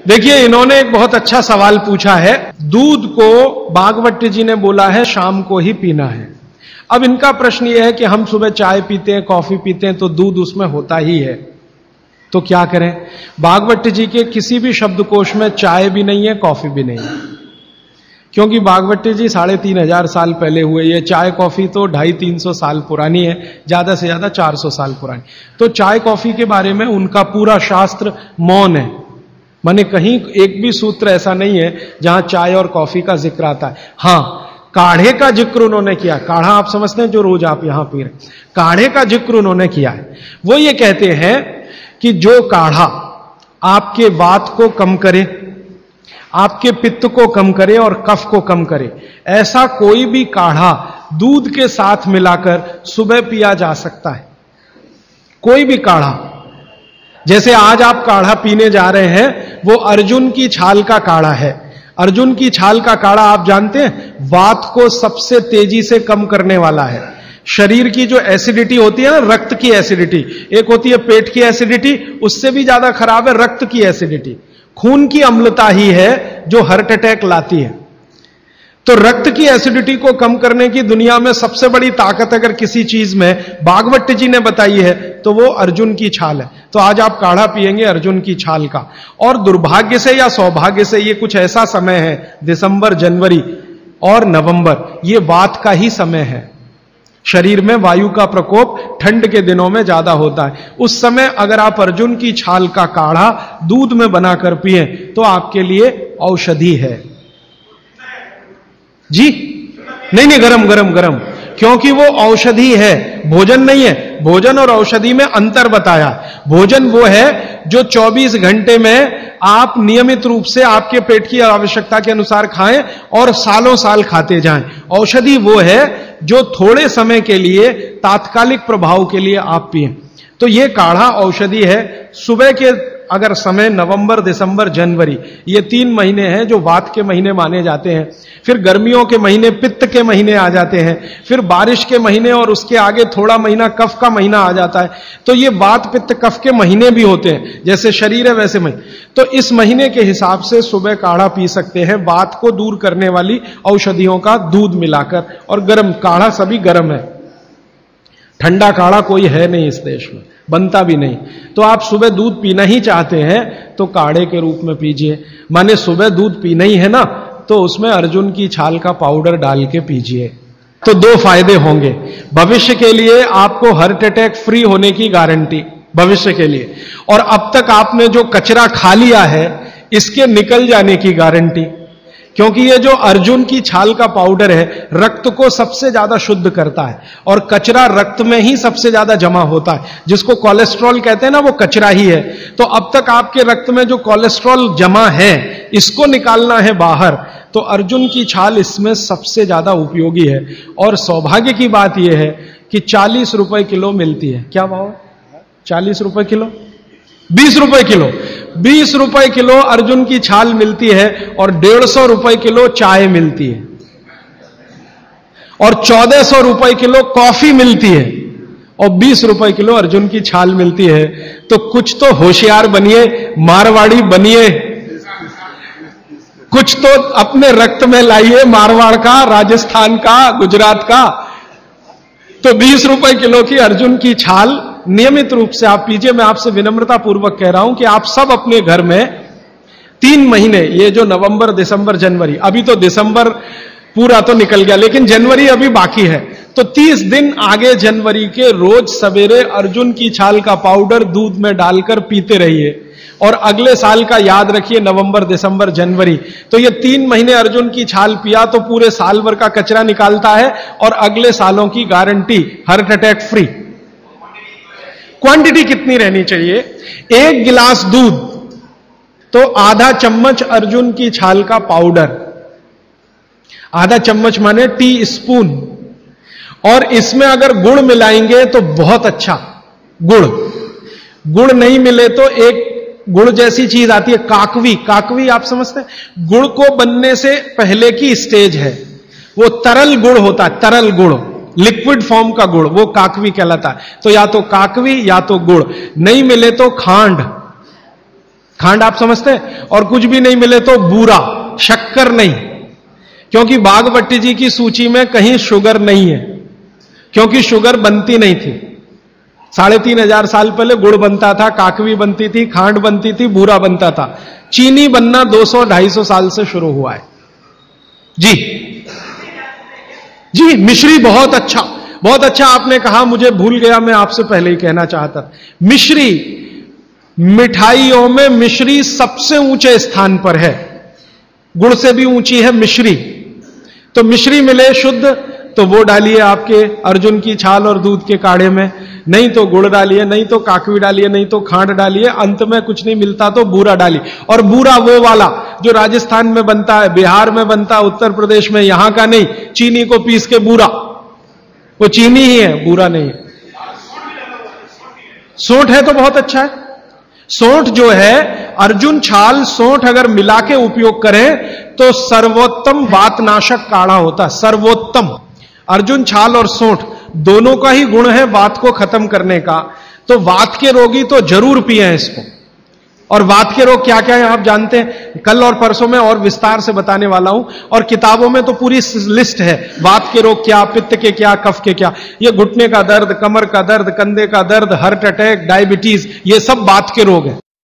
देखिए, इन्होंने एक बहुत अच्छा सवाल पूछा है। दूध को भागवत जी ने बोला है शाम को ही पीना है। अब इनका प्रश्न यह है कि हम सुबह चाय पीते हैं, कॉफी पीते हैं, तो दूध उसमें होता ही है, तो क्या करें? भागवत जी के किसी भी शब्दकोश में चाय भी नहीं है, कॉफी भी नहीं है, क्योंकि भागवत जी 3500 साल पहले हुए। ये चाय कॉफी तो 250-300 साल पुरानी है, ज्यादा से ज्यादा 400 साल पुरानी। तो चाय कॉफी के बारे में उनका पूरा शास्त्र मौन है, माने कहीं एक भी सूत्र ऐसा नहीं है जहां चाय और कॉफी का जिक्र आता है। हां, काढ़े का जिक्र उन्होंने किया। काढ़ा आप समझते हैं, जो रोज आप यहां पी रहे, काढ़े का जिक्र उन्होंने किया है। वो ये कहते हैं कि जो काढ़ा आपके वात को कम करे, आपके पित्त को कम करे और कफ को कम करे, ऐसा कोई भी काढ़ा दूध के साथ मिलाकर सुबह पिया जा सकता है। कोई भी काढ़ा, जैसे आज आप काढ़ा पीने जा रहे हैं, वो अर्जुन की छाल का काढ़ा है। अर्जुन की छाल का काढ़ा आप जानते हैं, वात को सबसे तेजी से कम करने वाला है। शरीर की जो एसिडिटी होती है ना, रक्त की एसिडिटी, एक होती है पेट की एसिडिटी, उससे भी ज्यादा खराब है रक्त की एसिडिटी। खून की अम्लता ही है जो हार्ट अटैक लाती है। तो रक्त की एसिडिटी को कम करने की दुनिया में सबसे बड़ी ताकत अगर किसी चीज में भागवत जी ने बताई है तो वो अर्जुन की छाल है। तो आज आप काढ़ा पिएंगे अर्जुन की छाल का। और दुर्भाग्य से या सौभाग्य से ये कुछ ऐसा समय है, दिसंबर, जनवरी और नवंबर, ये वात का ही समय है। शरीर में वायु का प्रकोप ठंड के दिनों में ज्यादा होता है। उस समय अगर आप अर्जुन की छाल का काढ़ा दूध में बनाकर पिए तो आपके लिए औषधि है। जी नहीं, गरम गरम गरम, क्योंकि वो औषधि है, भोजन नहीं है। भोजन और औषधि में अंतर बताया। भोजन वो है जो 24 घंटे में आप नियमित रूप से आपके पेट की आवश्यकता के अनुसार खाएं और सालों साल खाते जाएं। औषधि वो है जो थोड़े समय के लिए, तात्कालिक प्रभाव के लिए आप पिएं। तो ये काढ़ा औषधि है। सुबह के अगर समय नवंबर, दिसंबर, जनवरी, ये 3 महीने हैं जो वात के महीने माने जाते हैं। फिर गर्मियों के महीने पित्त के महीने आ जाते हैं। फिर बारिश के महीने और उसके आगे थोड़ा महीना कफ का महीना आ जाता है। तो ये वात पित्त कफ के महीने भी होते हैं, जैसे शरीर है वैसे महीने। तो इस महीने के हिसाब से सुबह काढ़ा पी सकते हैं, वात को दूर करने वाली औषधियों का दूध मिलाकर। और गर्म काढ़ा सभी गर्म है, ठंडा काढ़ा कोई है नहीं इस देश में, बनता भी नहीं। तो आप सुबह दूध पीना ही चाहते हैं तो काढ़े के रूप में पीजिए। माने सुबह दूध पीना ही है ना, तो उसमें अर्जुन की छाल का पाउडर डाल के पीजिए। तो 2 फायदे होंगे। भविष्य के लिए आपको हार्ट अटैक फ्री होने की गारंटी, भविष्य के लिए। और अब तक आपने जो कचरा खा लिया है इसके निकल जाने की गारंटी, क्योंकि ये जो अर्जुन की छाल का पाउडर है रक्त को सबसे ज्यादा शुद्ध करता है। और कचरा रक्त में ही सबसे ज्यादा जमा होता है, जिसको कोलेस्ट्रॉल कहते हैं ना, वो कचरा ही है। तो अब तक आपके रक्त में जो कोलेस्ट्रॉल जमा है इसको निकालना है बाहर, तो अर्जुन की छाल इसमें सबसे ज्यादा उपयोगी है। और सौभाग्य की बात यह है कि 40 रुपए किलो मिलती है। क्या भाव है? 40 रुपए किलो, 20 रुपए किलो, 20 रुपए किलो अर्जुन की छाल मिलती है। और 150 रुपए किलो चाय मिलती है। और 1400 रुपए किलो कॉफी मिलती है। और 20 रुपए किलो अर्जुन की छाल मिलती है। तो कुछ तो होशियार बनिए, मारवाड़ी बनिए, कुछ तो अपने रक्त में लाइए, मारवाड़ का, राजस्थान का, गुजरात का। तो 20 रुपए किलो की अर्जुन की छाल नियमित रूप से आप पीजिए। मैं आपसे विनम्रता पूर्वक कह रहा हूं कि आप सब अपने घर में 3 महीने, ये जो नवंबर, दिसंबर, जनवरी, अभी तो दिसंबर पूरा तो निकल गया लेकिन जनवरी अभी बाकी है, तो 30 दिन आगे जनवरी के रोज सवेरे अर्जुन की छाल का पाउडर दूध में डालकर पीते रहिए। और अगले साल का याद रखिए, नवंबर, दिसंबर, जनवरी, तो ये 3 महीने अर्जुन की छाल पिया तो पूरे साल भर का कचरा निकालता है। और अगले सालों की guarantee, heart attack free. Quantity कितनी रहनी चाहिए? 1 गिलास दूध तो आधा चम्मच अर्जुन की छाल का पाउडर, आधा चम्मच माने टी स्पून। और इसमें अगर गुड़ मिलाएंगे तो बहुत अच्छा। गुड़ नहीं मिले तो एक गुड़ जैसी चीज आती है, काकवी। काकवी आप समझते हैं? गुड़ को बनने से पहले की स्टेज है, वो तरल गुड़ होता है, तरल गुड़, लिक्विड फॉर्म का गुड़, वो काकवी कहलाता है। तो या तो काकवी या तो गुड़, नहीं मिले तो खांड। खांड आप समझते हैं? और कुछ भी नहीं मिले तो बूरा, शक्कर नहीं, क्योंकि बागभट्टी जी की सूची में कहीं शुगर नहीं है, क्योंकि शुगर बनती नहीं थी। 3500 साल पहले गुड़ बनता था, काकवी बनती थी, खांड बनती थी, बूरा बनता था। चीनी बनना 200-250 साल से शुरू हुआ है। जी जी, मिश्री बहुत अच्छा, बहुत अच्छा आपने कहा, मुझे भूल गया, मैं आपसे पहले ही कहना चाहता था। मिश्री, मिठाइयों में मिश्री सबसे ऊंचे स्थान पर है, गुड़ से भी ऊंची है मिश्री। तो मिश्री मिले शुद्ध तो वो डालिए आपके अर्जुन की छाल और दूध के काढ़े में, नहीं तो गुड़ डालिए, नहीं तो काकवी डालिए, नहीं तो खांड डालिए, अंत में कुछ नहीं मिलता तो बूरा डालिए। और बूरा वो वाला जो राजस्थान में बनता है, बिहार में बनता है, उत्तर प्रदेश में, यहां का नहीं, चीनी को पीस के बूरा, वो चीनी ही है, बूरा नहीं है। सोंठ है तो बहुत अच्छा है। सोंठ जो है, अर्जुन छाल सोंठ अगर मिला के उपयोग करें तो सर्वोत्तम वातनाशक काढ़ा होता है, सर्वोत्तम। अर्जुन छाल और सोंठ दोनों का ही गुण है वात को खत्म करने का, तो वात के रोगी तो जरूर पिए इसको। और वात के रोग क्या क्या है आप जानते हैं, कल और परसों में और विस्तार से बताने वाला हूं, और किताबों में तो पूरी लिस्ट है, वात के रोग क्या, पित्त के क्या, कफ के क्या। ये घुटने का दर्द, कमर का दर्द, कंधे का दर्द, हार्ट अटैक, डायबिटीज, ये सब वात के रोग है।